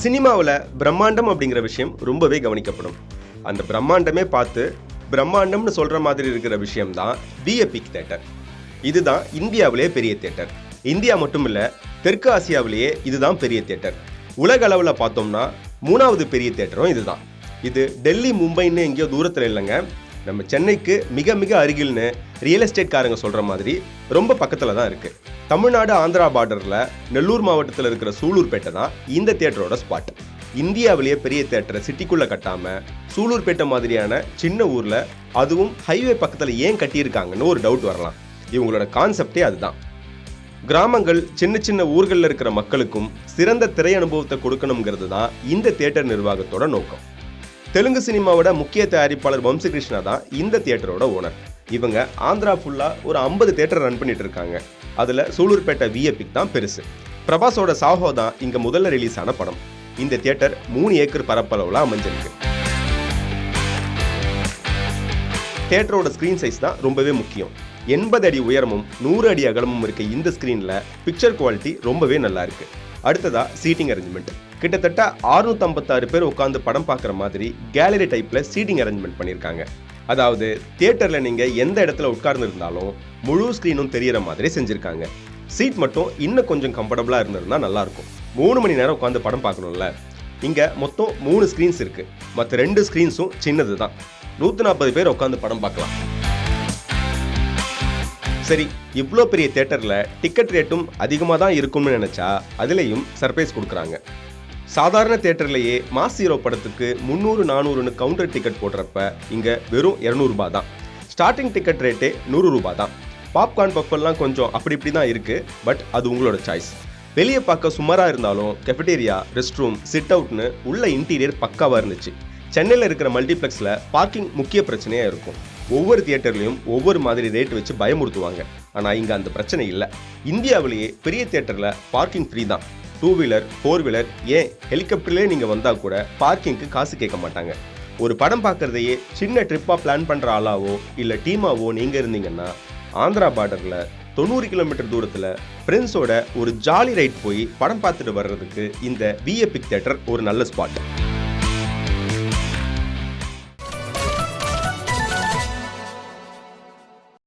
சினிமாவில் பிரம்மாண்டம் அப்படிங்கிற விஷயம் ரொம்பவே கவனிக்கப்படும். அந்த பிரம்மாண்டமே பார்த்து பிரம்மாண்டம்னு சொல்கிற மாதிரி இருக்கிற விஷயம்தான் பிஎபிக் தேட்டர். இதுதான் இந்தியாவிலே பெரிய தேட்டர். இந்தியா மட்டும் இல்லை, தெற்கு ஆசியாவிலேயே இதுதான் பெரிய தேட்டர். உலக அளவில் பார்த்தோம்னா 3வது பெரிய தேட்டரும் இதுதான். இது டெல்லி, மும்பைன்னு எங்கேயோ தூரத்தில் இல்லைங்க, நம்ம சென்னைக்கு மிக மிக அருகில்னு ரியல் எஸ்டேட்காரங்க சொல்கிற மாதிரி ரொம்ப பக்கத்தில் தான் இருக்குது. தமிழ்நாடு ஆந்திரா பார்டரில் நெல்லூர் மாவட்டத்தில் இருக்கிற சூலூர்பேட்டை தான் இந்த தேட்டரோட ஸ்பாட். இந்தியாவிலேயே பெரிய தேட்டரை சிட்டிக்குள்ளே கட்டாமல் சூலூர்பேட்டை மாதிரியான சின்ன ஊரில், அதுவும் ஹைவே பக்கத்தில் ஏன் கட்டியிருக்காங்கன்னு ஒரு டவுட் வரலாம். இவங்களோட கான்செப்டே அதுதான். கிராமங்கள், சின்ன சின்ன ஊர்களில் இருக்கிற மக்களுக்கும் சிறந்த திரை அனுபவத்தை கொடுக்கணுங்கிறது தான் இந்த தேட்டர் நிர்வாகத்தோட நோக்கம். தெலுங்கு சினிமாவோட முக்கிய தயாரிப்பாளர் வம்சிகிருஷ்ணா தான் இந்த தியேட்டரோட ஓனர். இவங்க ஆந்திரா ஃபுல்லாக ஒரு 50 தியேட்டர் ரன் பண்ணிட்டு இருக்காங்க. அதில் சூலூர்பேட்டை விஎபிக் தான் பெருசு. பிரபாஸோட சாஹோ தான் இங்கே முதல்ல ரிலீஸ் ஆன படம். இந்த தியேட்டர் 3 ஏக்கர் பரப்பளவில் அமைஞ்சிருக்கு. தியேட்டரோட ஸ்க்ரீன் சைஸ் தான் ரொம்பவே முக்கியம். 80 அடி உயரமும் 100 அடி அகலமும் இருக்க இந்த ஸ்க்ரீனில் பிக்சர் குவாலிட்டி ரொம்பவே நல்லா இருக்கு. அடுத்ததா சீட்டிங் அரேஞ்ச்மெண்ட். கிட்டத்தட்ட 656 பேர் உட்காந்து படம் பார்க்குற மாதிரி கேலரி டைப்பில் சீட்டிங் அரேஞ்ச்மெண்ட் பண்ணியிருக்காங்க. அதாவது தியேட்டரில் நீங்கள் எந்த இடத்துல உட்கார்ந்து இருந்தாலும் முழு ஸ்க்ரீனும் தெரிகிற மாதிரி செஞ்சுருக்காங்க. சீட் மட்டும் இன்னும் கொஞ்சம் கம்ஃபர்டபுளாக இருந்திருந்தா நல்லாயிருக்கும். 3 மணி நேரம் உட்காந்து படம் பார்க்கணும்ல. இங்கே மொத்தம் 3 ஸ்க்ரீன்ஸ் இருக்குது. மற்ற 2 ஸ்க்ரீன்ஸும் சின்னது தான். 140 பேர் உட்காந்து படம் பார்க்கலாம். சரி, இவ்வளோ பெரிய தேட்டரில் டிக்கெட் ரேட்டும் அதிகமாக தான் இருக்கும்னு நினச்சா அதுலேயும் சர்ப்ரைஸ் கொடுக்குறாங்க. சாதாரண தேட்டர்லேயே மாஸ் ஹீரோ படத்துக்கு 300-400ன்னு கவுண்டர் டிக்கெட் போடுறப்ப இங்கே வெறும் 200 ரூபா தான். ஸ்டார்டிங் டிக்கெட் ரேட்டே 100 ரூபா தான். பாப்கார்ன் பஃபெல்லாம் கொஞ்சம் அப்படி இப்படி தான் இருக்குது. பட் அது உங்களோட சாய்ஸ். வெளியே பார்க்க சுமாராக இருந்தாலும் கெஃபடேரியா, ரெஸ்ட் ரூம், சிட் அவுட்னு உள்ள இன்டீரியர் பக்காவாக இருந்துச்சு. சென்னையில் இருக்கிற மல்டிப்ளெக்ஸில் பார்க்கிங் முக்கிய பிரச்சனையாக இருக்கும். ஒவ்வொரு தியேட்டர்லையும் ஒவ்வொரு மாதிரி ரேட் வச்சு பயமுறுத்துவாங்க. ஆனால் இங்கே அந்த பிரச்சனை இல்லை. இந்தியாவிலேயே பெரிய தியேட்டரில் பார்க்கிங் ஃப்ரீ தான். 2 வீலர், 4 வீலர், ஏன் ஹெலிகாப்டர்லேயே நீங்கள் வந்தால் கூட பார்க்கிங்க்கு காசு கேட்க மாட்டாங்க. ஒரு படம் பார்க்குறதையே சின்ன ட்ரிப்பாக பிளான் பண்ணுற ஆளாவோ இல்லை டீமாவோ நீங்கள் இருந்தீங்கன்னா ஆந்திரா பார்டரில் 90 கிலோமீட்டர் தூரத்தில் ஃப்ரெண்ட்ஸோட ஒரு ஜாலி ரைட் போய் படம் பார்த்துட்டு வர்றதுக்கு இந்த விஎபிக் தியேட்டர் ஒரு நல்ல ஸ்பாட்.